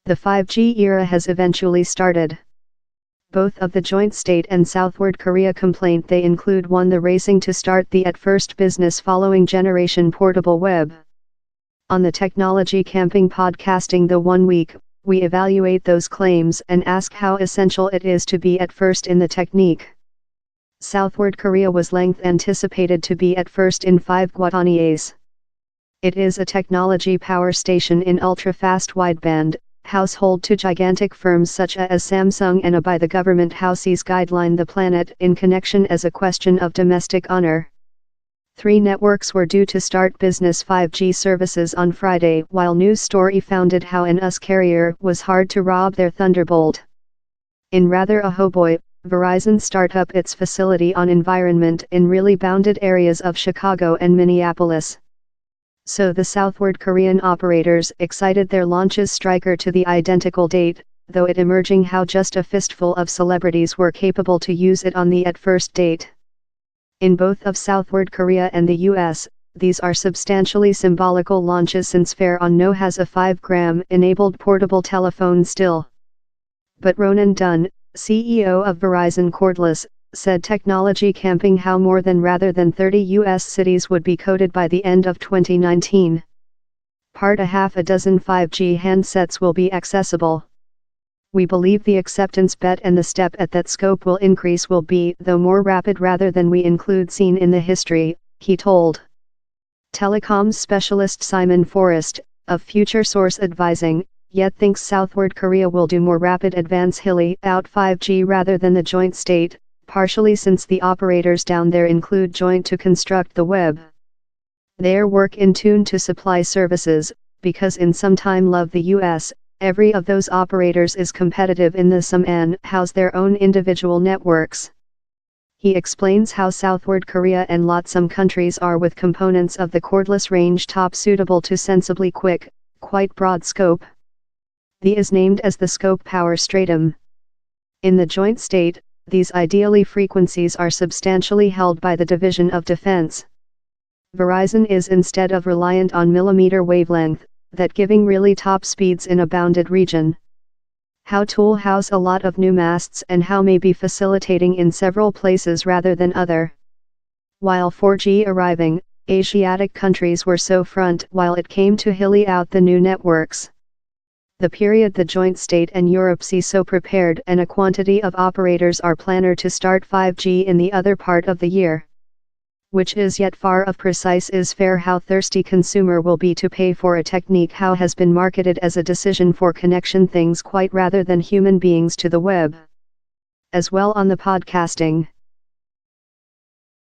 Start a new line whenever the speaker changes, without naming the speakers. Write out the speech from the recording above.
The 5G era has eventually started. Both of the joint state and Southward Korea complaint they include 1. The racing to start the at first business following generation portable web. On the Technology Camping Podcasting the 1 week, we evaluate those claims and ask how essential it is to be at first in the technique. Southward Korea was length anticipated to be at first in 5G. It is a technology power station in ultra-fast wideband, household to gigantic firms such as Samsung and by the government House's guideline the planet in connection as a question of domestic honor. 3 networks were due to start business 5G services on Friday while news story founded how an US carrier was hard to rob their Thunderbolt. In rather a hoboy, Verizon start up its facility on environment in really bounded areas of Chicago and Minneapolis. So the Southward Korean operators excited their launches striker to the identical date, though it emerging how just a fistful of celebrities were capable to use it on the at first date. In both of Southward Korea and the US, these are substantially symbolical launches since Fair On No has a 5G enabled portable telephone still. But Ronan Dunn, CEO of Verizon Cordless, said Technology Camping how more than rather than 30 U.S. cities would be coded by the end of 2019. Part a half a dozen 5G handsets will be accessible. We believe the acceptance bet and the step at that scope will increase will be though more rapid rather than we include seen in the history, he told. Telecoms specialist Simon Forrest, of Future Source Advising, yet thinks Southward Korea will do more rapid advance hilly out 5G rather than the joint state, partially since the operators down there include joint to construct the web. Their work in tune to supply services, because in some time love the US, every of those operators is competitive in the some and house their own individual networks. He explains how Southward Korea and some countries are with components of the cordless range top suitable to sensibly quick, quite broad scope. The is named as the scope power stratum. In the joint state, these ideally frequencies are substantially held by the Division of Defense. Verizon is instead of reliant on millimeter wavelength, that giving really top speeds in a bounded region. How tool house a lot of new masts and how may be facilitating in several places rather than other. While 4G arriving, Asiatic countries were so front while it came to hilly out the new networks. The period the joint state and Europe see so prepared and a quantity of operators are planner to start 5G in the other part of the year. Which is yet far of precise is fair how thirsty consumer will be to pay for a technique how has been marketed as a decision for connection things quite rather than human beings to the web. As well on the podcasting.